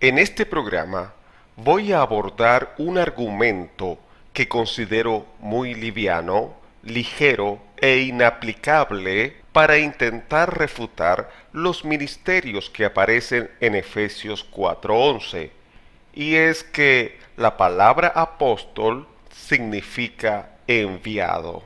En este programa voy a abordar un argumento que considero muy liviano, ligero e inaplicable para intentar refutar los ministerios que aparecen en Efesios 4:11, y es que la palabra apóstol significa enviado,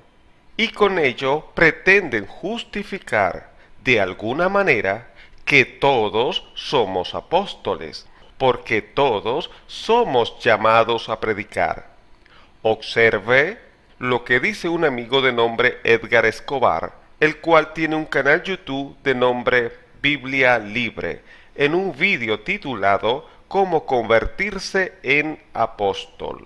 y con ello pretenden justificar de alguna manera que todos somos apóstoles, porque todos somos llamados a predicar. Observe lo que dice un amigo de nombre Edgar Escobar, el cual tiene un canal YouTube de nombre Biblia Libre, en un vídeo titulado Cómo convertirse en apóstol.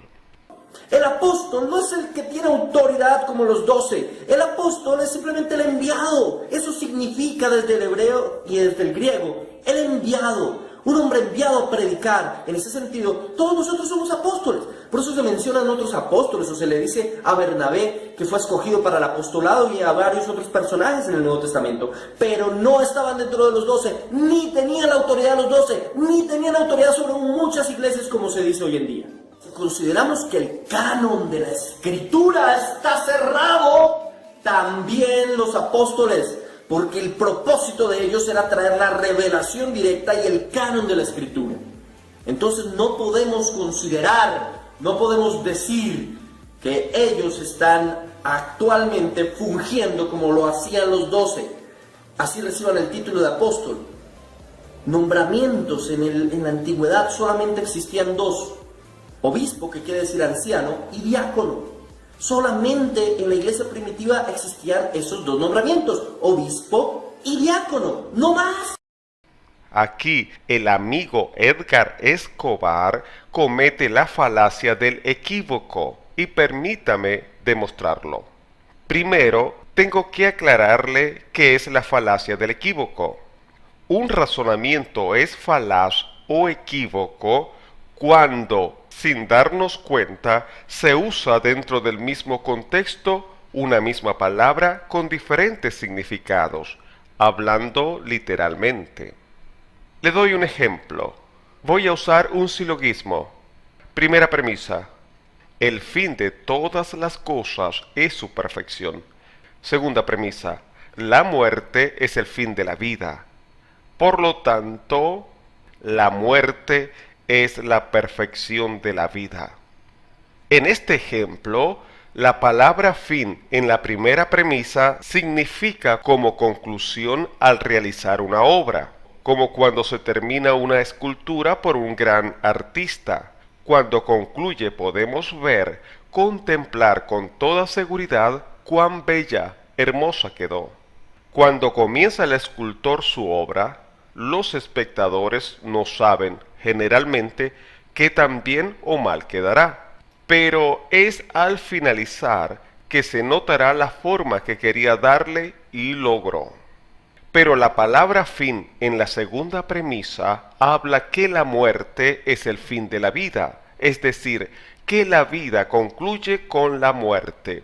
El apóstol no es el que tiene autoridad como los 12. El apóstol es simplemente el enviado. Eso significa desde el hebreo y desde el griego, el enviado. Un hombre enviado a predicar. En ese sentido, todos nosotros somos apóstoles. Por eso se mencionan otros apóstoles, o se le dice a Bernabé que fue escogido para el apostolado, y a varios otros personajes en el Nuevo Testamento. Pero no estaban dentro de los 12, ni tenían la autoridad de los 12, ni tenían autoridad sobre muchas iglesias como se dice hoy en día. Si consideramos que el canon de la Escritura está cerrado, también los apóstoles, porque el propósito de ellos era traer la revelación directa y el canon de la Escritura. Entonces no podemos considerar, no podemos decir que ellos están actualmente fungiendo como lo hacían los 12. Así reciban el título de apóstol. Nombramientos en la antigüedad solamente existían dos: obispo, que quiere decir anciano, y diácono. Solamente en la iglesia primitiva existían esos dos nombramientos, obispo y diácono, no más. Aquí el amigo Edgar Escobar comete la falacia del equívoco, y permítame demostrarlo. Primero, tengo que aclararle qué es la falacia del equívoco. Un razonamiento es falaz o equívoco cuando, sin darnos cuenta, se usa dentro del mismo contexto una misma palabra con diferentes significados, hablando literalmente. Le doy un ejemplo. Voy a usar un silogismo. Primera premisa: el fin de todas las cosas es su perfección. Segunda premisa: la muerte es el fin de la vida. Por lo tanto, la muerte es la perfección de la vida. En este ejemplo, la palabra fin en la primera premisa significa como conclusión al realizar una obra, como cuando se termina una escultura por un gran artista. Cuando concluye podemos ver, contemplar con toda seguridad cuán bella, hermosa quedó. Cuando comienza el escultor su obra, los espectadores no saben, generalmente, qué tan bien o mal quedará, pero es al finalizar que se notará la forma que quería darle y logró. Pero la palabra fin en la segunda premisa habla que la muerte es el fin de la vida, es decir, que la vida concluye con la muerte.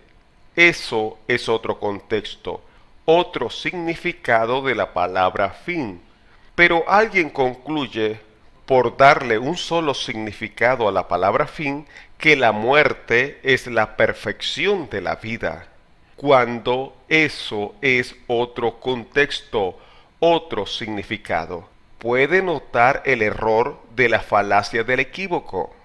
Eso es otro contexto, otro significado de la palabra fin. Pero alguien concluye, por darle un solo significado a la palabra fin, que la muerte es la perfección de la vida, cuando eso es otro contexto, otro significado. ¿Puede notar el error de la falacia del equívoco?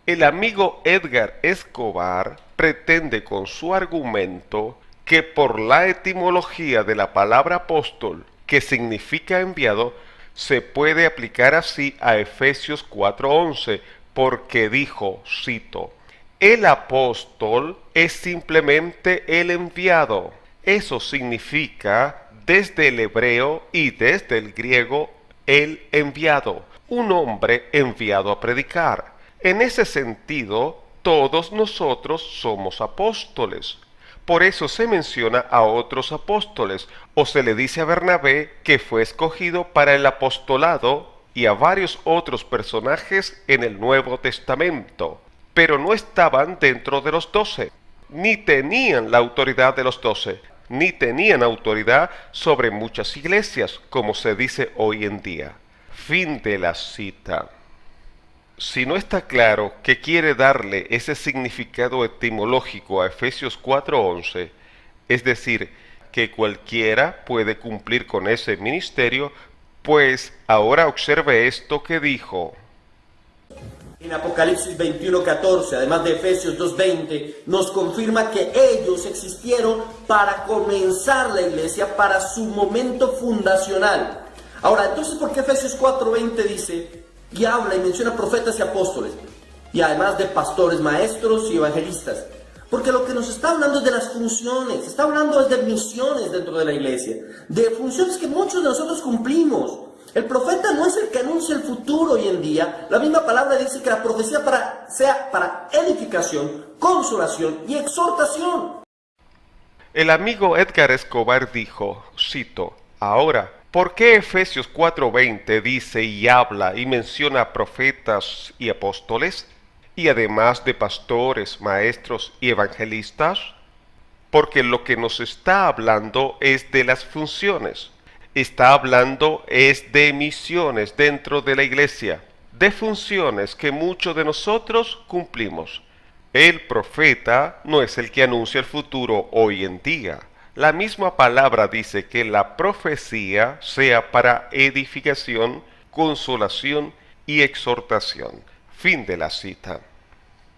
El amigo Edgar Escobar pretende con su argumento que por la etimología de la palabra apóstol, que significa enviado, se puede aplicar así a Efesios 4:11, porque dijo, cito: el apóstol es simplemente el enviado. Eso significa, desde el hebreo y desde el griego, el enviado, un hombre enviado a predicar. En ese sentido, todos nosotros somos apóstoles. Por eso se menciona a otros apóstoles, o se le dice a Bernabé que fue escogido para el apostolado, y a varios otros personajes en el Nuevo Testamento, pero no estaban dentro de los 12, ni tenían la autoridad de los 12, ni tenían autoridad sobre muchas iglesias, como se dice hoy en día. Fin de la cita. Si no está claro que quiere darle ese significado etimológico a Efesios 4:11, es decir, que cualquiera puede cumplir con ese ministerio, pues ahora observe esto que dijo. En Apocalipsis 21:14, además de Efesios 2:20, nos confirma que ellos existieron para comenzar la iglesia, para su momento fundacional. Ahora, entonces, ¿por qué Efesios 4:20 dice y habla y menciona profetas y apóstoles? Y además de pastores, maestros y evangelistas. Porque lo que nos está hablando es de las funciones, está hablando de misiones dentro de la iglesia, de funciones que muchos de nosotros cumplimos. El profeta no es el que anuncia el futuro hoy en día. La misma palabra dice que la profecía sea para edificación, consolación y exhortación. El amigo Edgar Escobar dijo, cito, ahora, ¿por qué Efesios 4:20 dice y habla y menciona profetas y apóstoles? Y además de pastores, maestros y evangelistas? Porque lo que nos está hablando es de las funciones. Está hablando es de misiones dentro de la iglesia, de funciones que muchos de nosotros cumplimos. El profeta no es el que anuncia el futuro hoy en día. La misma palabra dice que la profecía sea para edificación, consolación y exhortación. Fin de la cita.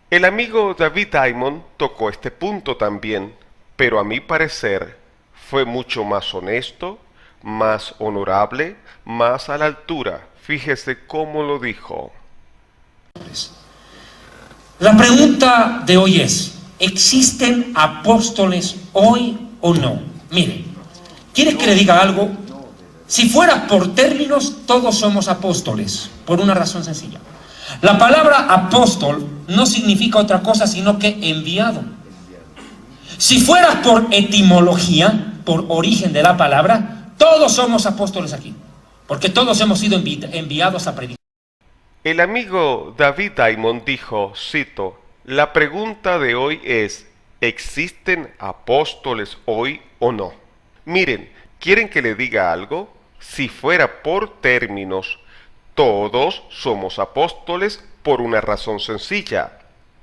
El amigo David Diamond tocó este punto también, pero a mi parecer fue mucho más honesto, más honorable, más a la altura. Fíjese cómo lo dijo. La pregunta de hoy es, ¿existen apóstoles hoy o no? Mire, ¿quiere que le diga algo? Si fuera por términos, todos somos apóstoles, por una razón sencilla. La palabra apóstol no significa otra cosa sino que enviado. Si fuera por etimología, por origen de la palabra, todos somos apóstoles aquí, porque todos hemos sido enviados a predicar. El amigo David Diamond dijo, cito, la pregunta de hoy es, ¿existen apóstoles hoy o no? Miren, ¿quieren que le diga algo? Si fuera por términos, todos somos apóstoles por una razón sencilla.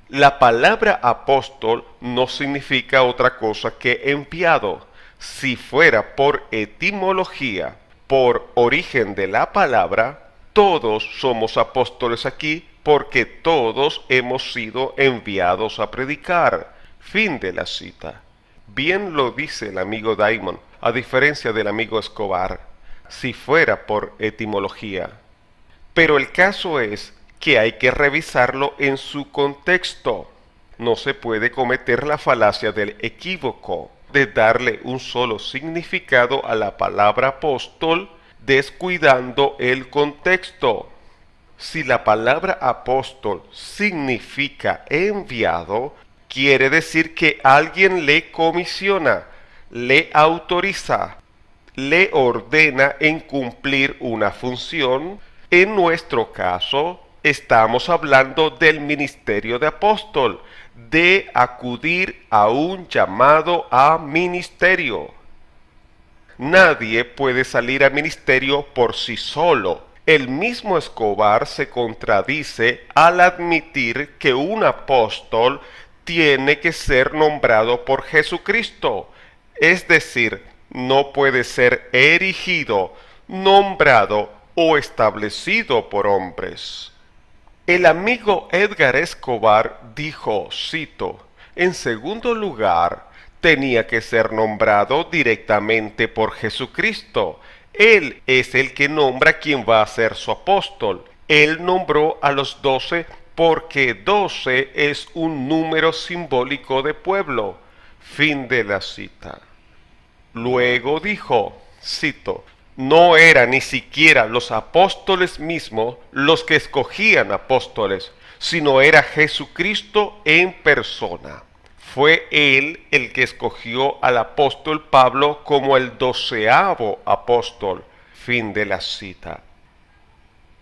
La palabra apóstol no significa otra cosa que enviado. Si fuera por etimología, por origen de la palabra, todos somos apóstoles aquí porque todos hemos sido enviados a predicar. Fin de la cita. Bien lo dice el amigo Diamond, a diferencia del amigo Escobar, si fuera por etimología. Pero el caso es que hay que revisarlo en su contexto. No se puede cometer la falacia del equívoco, de darle un solo significado a la palabra apóstol, descuidando el contexto. Si la palabra apóstol significa enviado, quiere decir que alguien le comisiona, le autoriza, le ordena en cumplir una función. En nuestro caso, estamos hablando del ministerio de apóstol, de acudir a un llamado a ministerio. Nadie puede salir a ministerio por sí solo. El mismo Escobar se contradice al admitir que un apóstol tiene que ser nombrado por Jesucristo. Es decir, no puede ser erigido, nombrado o establecido por hombres. El amigo Edgar Escobar dijo, cito, en segundo lugar, tenía que ser nombrado directamente por Jesucristo. Él es el que nombra quién va a ser su apóstol. Él nombró a los 12 porque 12 es un número simbólico de pueblo. Fin de la cita. Luego dijo, cito, no eran ni siquiera los apóstoles mismos los que escogían apóstoles, sino era Jesucristo en persona. Fue Él el que escogió al apóstol Pablo como el 12º apóstol. Fin de la cita.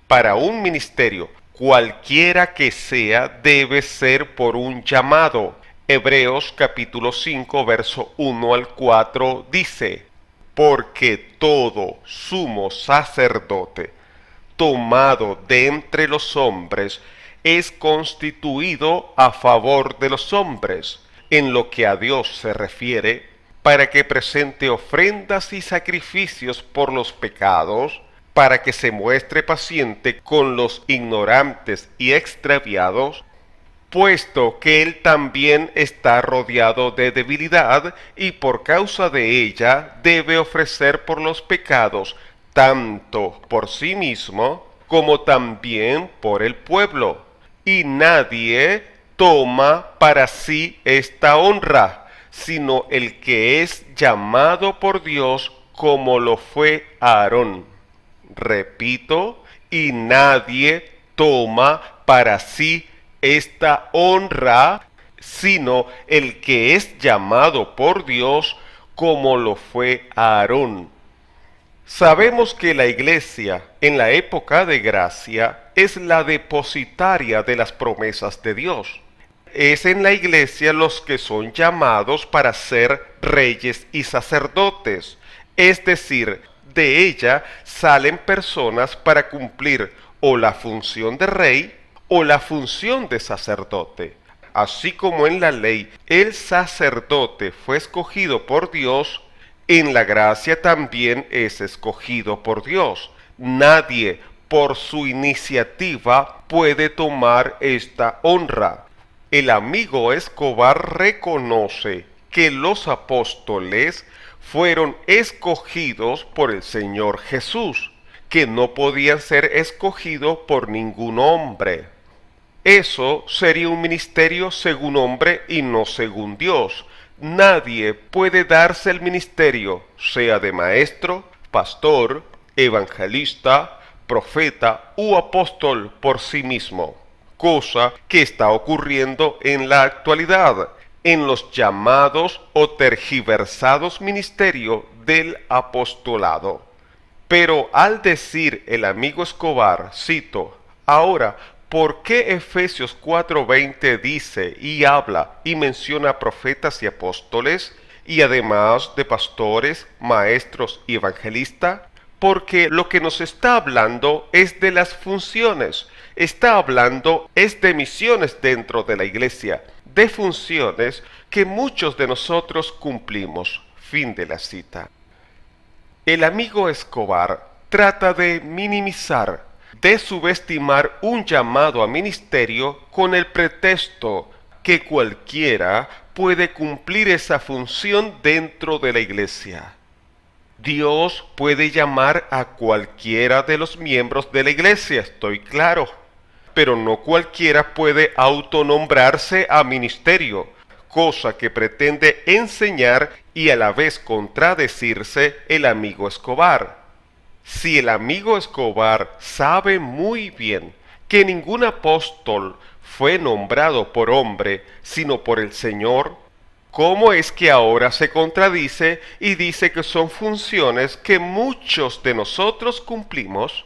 Para un ministerio, cualquiera que sea, debe ser por un llamado. Hebreos capítulo 5, verso 1 al 4 dice, porque todo sumo sacerdote, tomado de entre los hombres, es constituido a favor de los hombres, en lo que a Dios se refiere, para que presente ofrendas y sacrificios por los pecados, para que se muestre paciente con los ignorantes y extraviados, puesto que él también está rodeado de debilidad y por causa de ella debe ofrecer por los pecados tanto por sí mismo como también por el pueblo. Y nadie toma para sí esta honra, sino el que es llamado por Dios como lo fue Aarón. Repito, y nadie toma para sí esta honra, sino el que es llamado por Dios como lo fue Aarón. Sabemos que la iglesia en la época de gracia es la depositaria de las promesas de Dios. Es en la iglesia los que son llamados para ser reyes y sacerdotes, es decir, de ella salen personas para cumplir o la función de rey o la función de sacerdote. Así como en la ley el sacerdote fue escogido por Dios, en la gracia también es escogido por Dios. Nadie por su iniciativa puede tomar esta honra. El amigo Escobar reconoce que los apóstoles fueron escogidos por el Señor Jesús, que no podían ser escogidos por ningún hombre. Eso sería un ministerio según hombre y no según Dios. Nadie puede darse el ministerio, sea de maestro, pastor, evangelista, profeta u apóstol por sí mismo, cosa que está ocurriendo en la actualidad en los llamados o tergiversados ministerios del apostolado. Pero al decir el amigo Escobar, cito, ahora, ¿por qué Efesios 4:20 dice y habla y menciona profetas y apóstoles, y además de pastores, maestros y evangelistas? Porque lo que nos está hablando es de las funciones, está hablando es de misiones dentro de la iglesia, de funciones que muchos de nosotros cumplimos. Fin de la cita. El amigo Escobar trata de minimizar, de subestimar un llamado a ministerio con el pretexto que cualquiera puede cumplir esa función dentro de la iglesia. Dios puede llamar a cualquiera de los miembros de la iglesia, estoy claro, pero no cualquiera puede autonombrarse a ministerio, cosa que pretende enseñar y a la vez contradecirse el amigo Escobar. Si el amigo Escobar sabe muy bien que ningún apóstol fue nombrado por hombre, sino por el Señor, ¿cómo es que ahora se contradice y dice que son funciones que muchos de nosotros cumplimos?